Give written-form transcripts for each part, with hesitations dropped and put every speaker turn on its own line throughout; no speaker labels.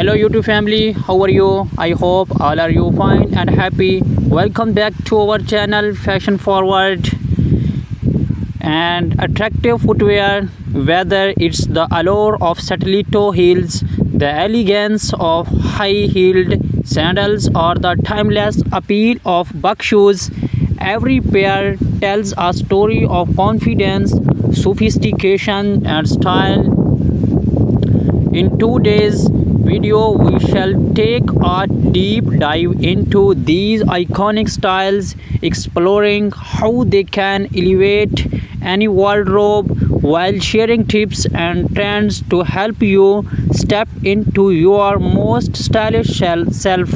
Hello YouTube family, how are you? I hope all are you fine and happy. Welcome back to our channel Fashion Forward and attractive footwear. Whether it's the allure of stiletto heels, the elegance of high-heeled sandals, or the timeless appeal of buck shoes, every pair tells a story of confidence, sophistication, and style. In today's video, we shall take a deep dive into these iconic styles, exploring how they can elevate any wardrobe while sharing tips and trends to help you step into your most stylish self.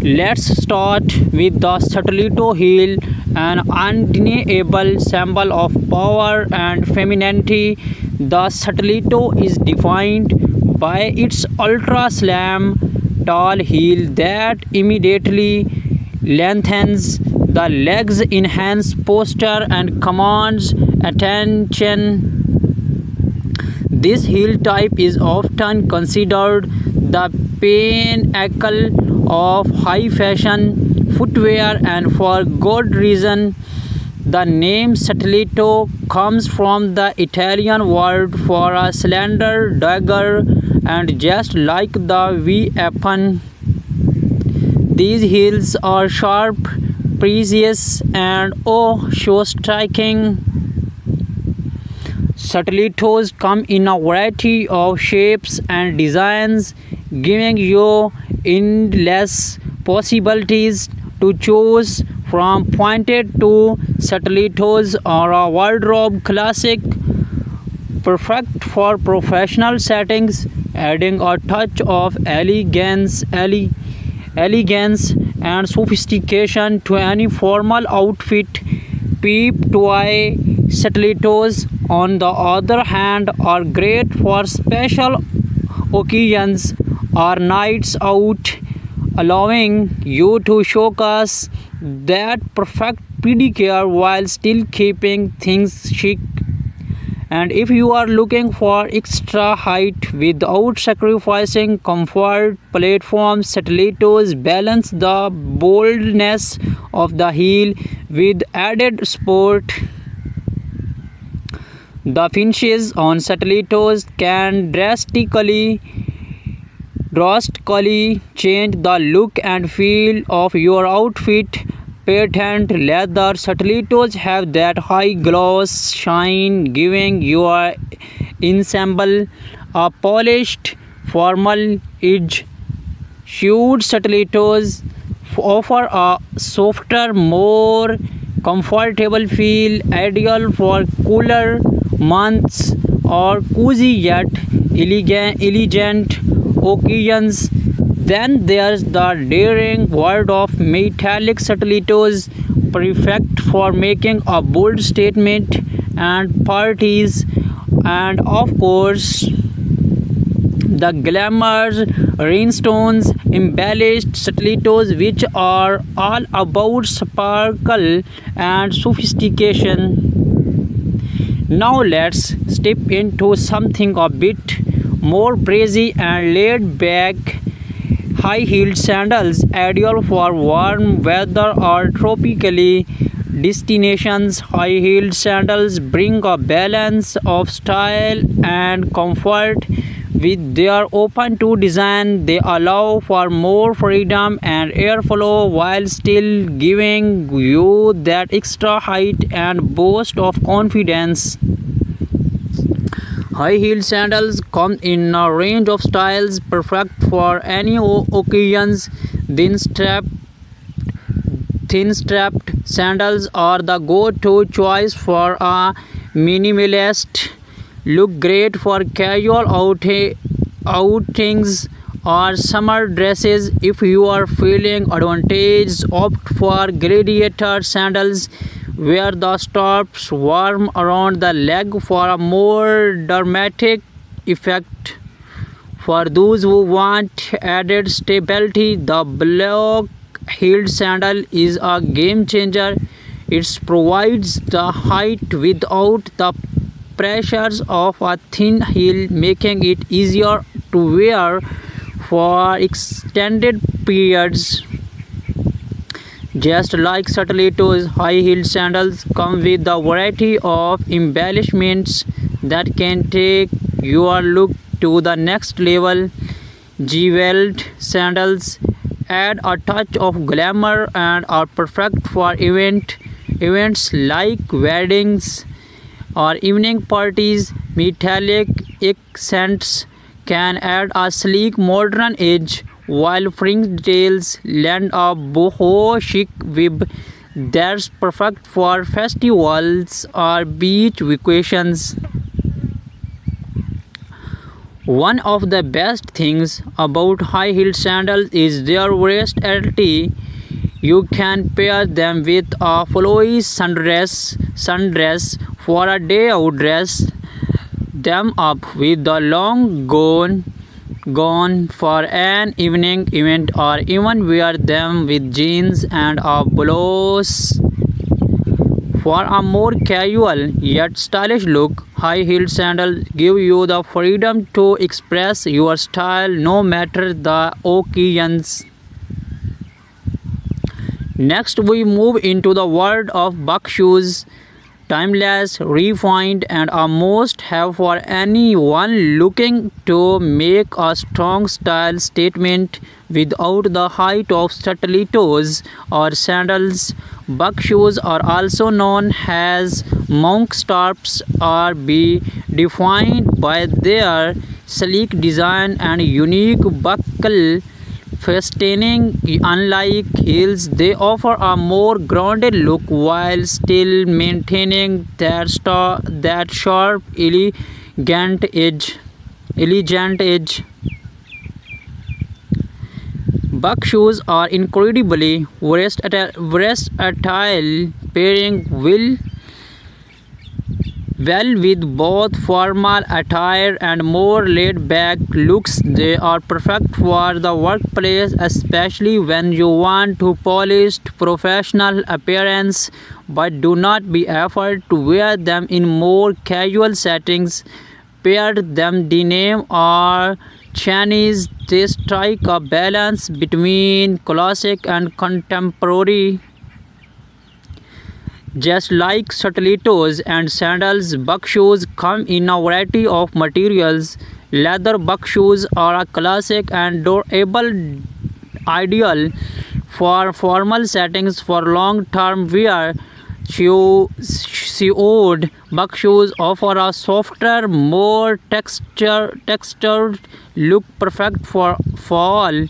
Let's start with the stiletto heel, an undeniable symbol of power and femininity. The stiletto is defined by its ultra-slim, tall heel that immediately lengthens the legs, enhances posture, and commands attention. This heel type is often considered the pinnacle of high fashion footwear, and for good reason. The name stiletto comes from the Italian word for a slender dagger, and just like the weapon, these heels are sharp, precious, and so striking. Stilettos come in a variety of shapes and designs, giving you endless possibilities to choose from. Pointed to stilettos are a wardrobe classic, perfect for professional settings, adding a touch of elegance and sophistication to any formal outfit. Peep toy stilettos, on the other hand, are great for special occasions or nights out, allowing you to showcase that perfect pedicure while still keeping things chic. And if you are looking for extra height without sacrificing comfort, platform stilettos balance the boldness of the heel with added sport. The finishes on stilettos can drastically change the look and feel of your outfit. Patent leather stilettos have that high gloss shine, giving your ensemble a polished, formal edge. Suede stilettos offer a softer, more comfortable feel, ideal for cooler months or cozy yet elegant occasions. Then there's the daring world of metallic stilettos, perfect for making a bold statement and parties. And of course, the glamour rhinestones embellished stilettos, which are all about sparkle and sophistication. Now let's step into something a bit more breezy and laid back. High-heeled sandals, ideal for warm weather or tropical destinations. High-heeled sandals bring a balance of style and comfort. With their open-toe design, they allow for more freedom and airflow while still giving you that extra height and boost of confidence. High-heeled sandals come in a range of styles, perfect for any occasions. Thin-strapped sandals are the go-to choice for a minimalist look, great for casual outings or summer dresses. If you are feeling advantaged, opt for gladiator sandals, where the straps warm around the leg for a more dramatic effect. For those who want added stability, the block-heeled sandal is a game changer. It provides the height without the pressures of a thin heel, making it easier to wear for extended periods. Just like Satellito's high-heeled sandals come with a variety of embellishments that can take your look to the next level. Jeweled sandals add a touch of glamour and are perfect for events like weddings or evening parties. Metallic accents can add a sleek modern edge, while fringe details lend a boho chic vibe that's perfect for festivals or beach vacations. One of the best things about high-heeled sandals is their versatility. You can pair them with a flowy sundress for a day out, dress them up with the long gown for an evening event, or even wear them with jeans and a blouse for a more casual yet stylish look. High-heeled sandals give you the freedom to express your style no matter the occasions. Next, we move into the world of buck shoes. Timeless, refined, and a must-have for anyone looking to make a strong style statement without the height of stilettos or sandals. Buck shoes are also known as monk straps, or be defined by their sleek design and unique buckle fastening. Unlike heels, they offer a more grounded look while still maintaining that sharp, elegant edge. Buck shoes are incredibly versatile, pairing well with both formal attire and more laid-back looks. They are perfect for the workplace, especially when you want to polished professional appearance, but do not be afraid to wear them in more casual settings. Pair them denim or chanis. They strike a balance between classic and contemporary. Just like stilettos and sandals, buck shoes come in a variety of materials. Leather buck shoes are a classic and durable, ideal for formal settings. For long-term wear, suede buck shoes offer a softer, more textured look, perfect for fall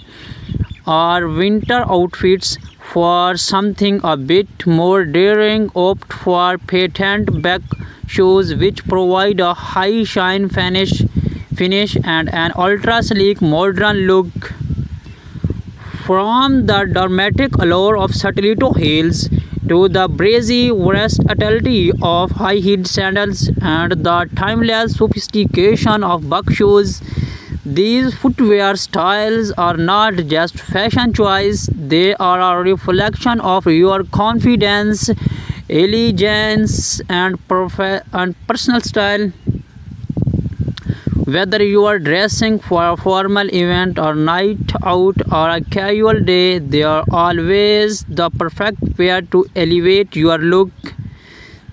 or winter outfits. For something a bit more daring, opt for patent buck shoes, which provide a high shine finish and an ultra sleek modern look. From the dramatic allure of stiletto heels to the breezy versatility of high-heeled sandals and the timeless sophistication of buck shoes, these footwear styles are not just fashion choice, they are a reflection of your confidence, elegance, and personal style. Whether you are dressing for a formal event or night out or a casual day, they are always the perfect pair to elevate your look.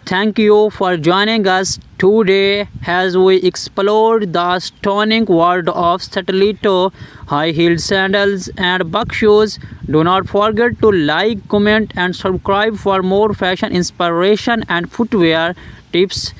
Thank you for joining us today as we explored the stunning world of stiletto, high-heeled sandals, and buck shoes. Do not forget to like, comment, and subscribe for more fashion inspiration and footwear tips.